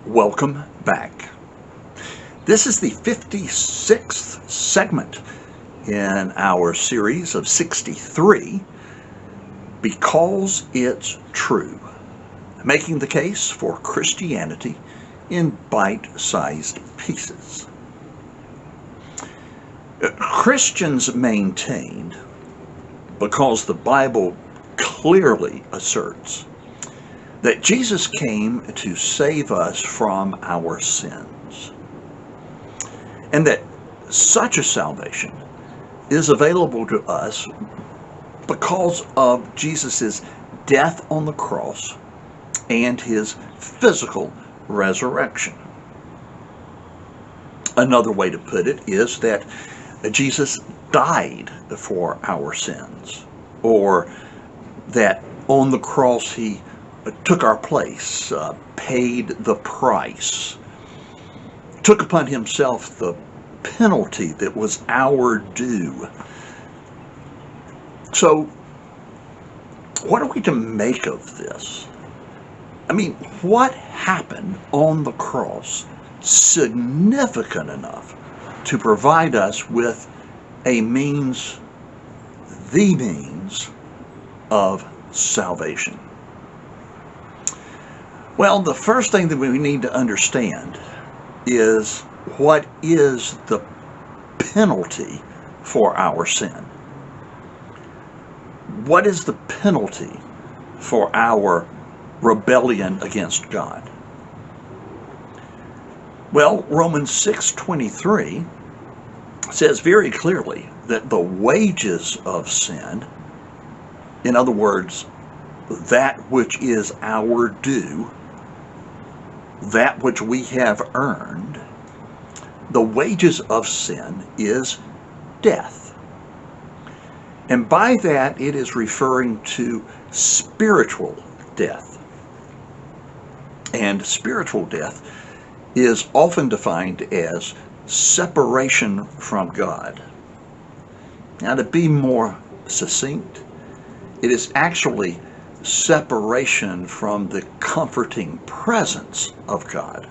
Welcome back. This is the 56th segment in our series of 63, Because It's True, making the case for Christianity in bite-sized pieces. Christians maintained, because the Bible clearly asserts, that Jesus came to save us from our sins, and that such a salvation is available to us because of Jesus' death on the cross and his physical resurrection. Another way to put it is that Jesus died for our sins, or that on the cross he took our place, paid the price, took upon himself the penalty that was our due. So, what are we to make of this? I mean, what happened on the cross significant enough to provide us with the means of salvation? Well, the first thing that we need to understand is what is the penalty for our sin? What is the penalty for our rebellion against God? Well, Romans 6:23 says very clearly that the wages of sin, in other words, that which is our due, that which we have earned, the wages of sin is death. And by that, it is referring to spiritual death. And spiritual death is often defined as separation from God. Now, to be more succinct, it is actually separation from the comforting presence of God.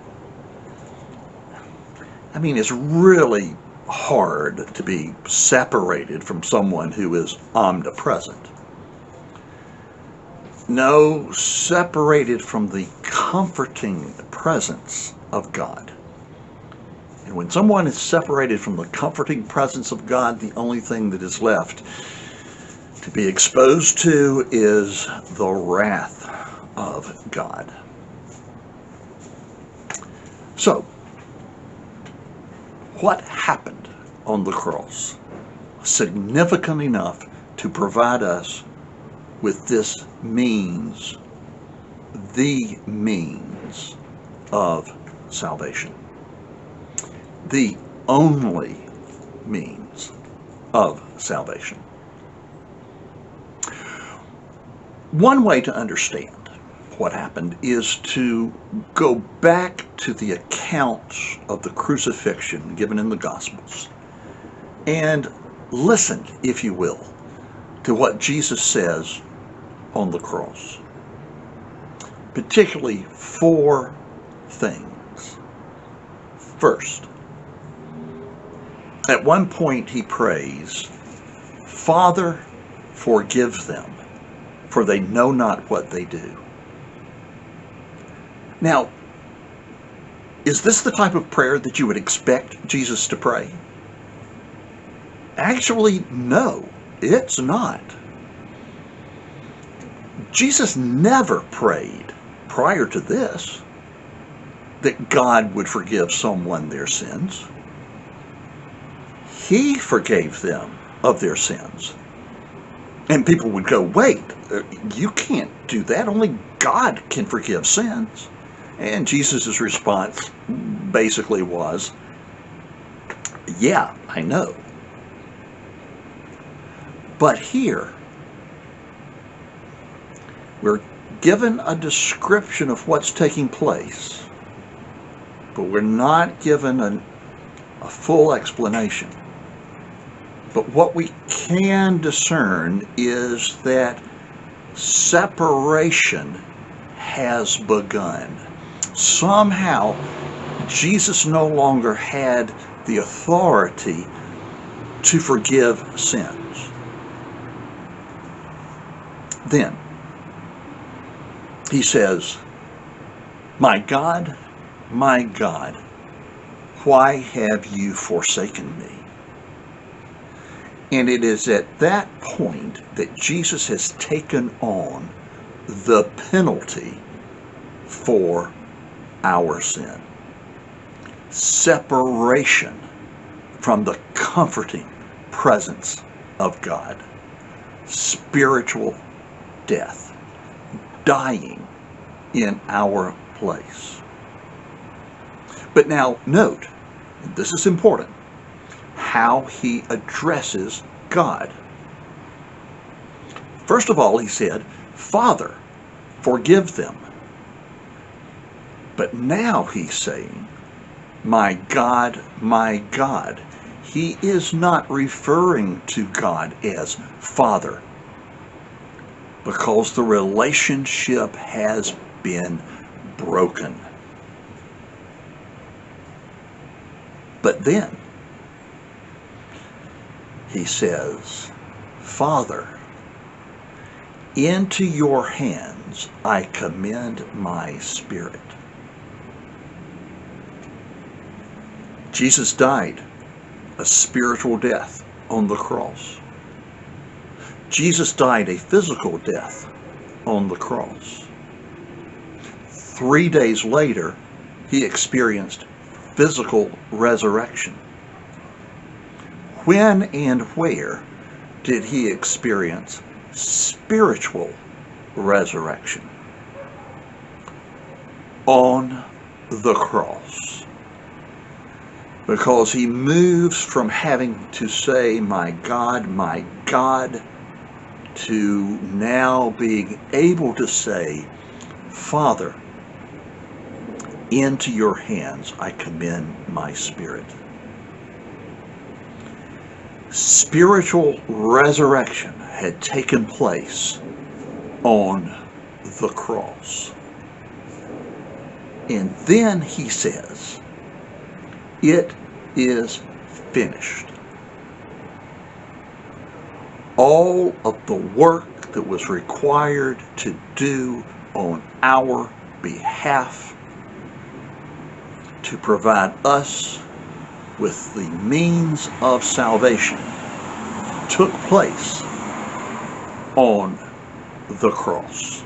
I mean, it's really hard to be separated from someone who is omnipresent. No, separated from the comforting presence of God. And when someone is separated from the comforting presence of God, the only thing that is left to be exposed to is the wrath of God. So, what happened on the cross significant enough to provide us with this means, the means of salvation? The only means of salvation. One way to understand what happened is to go back to the accounts of the crucifixion given in the Gospels and listen, if you will, to what Jesus says on the cross. Particularly four things. First, at one point he prays, "Father, forgive them, for they know not what they do." Now, is this the type of prayer that you would expect Jesus to pray? Actually, no, it's not. Jesus never prayed prior to this that God would forgive someone their sins. He forgave them of their sins. And people would go, "Wait, you can't do that. Only God can forgive sins." And Jesus' response basically was, "Yeah, I know. But here, we're given a description of what's taking place, but we're not given a full explanation. But what we can discern is that separation has begun. somehow Jesus no longer had the authority to forgive sins. Then he says, my God, why have you forsaken me? And it is at that point that Jesus has taken on the penalty for our sin. Separation from the comforting presence of God. Spiritual death. Dying in our place. But now note, and this is important, how he addresses God. First of all, he said, Father, forgive them. But now he's saying, my God, he is not referring to God as Father, because the relationship has been broken. But then he says, Father, into your hands I commend my spirit. Jesus died a spiritual death on the cross. Jesus died a physical death on the cross. 3 days later, he experienced physical resurrection. When and where did he experience spiritual resurrection? On the cross. Because he moves from having to say, my God, to now being able to say, Father, into your hands I commend my spirit. Spiritual resurrection had taken place on the cross. And then he says, it is finished. All of the work that was required to do on our behalf to provide us with the means of salvation took place on the cross.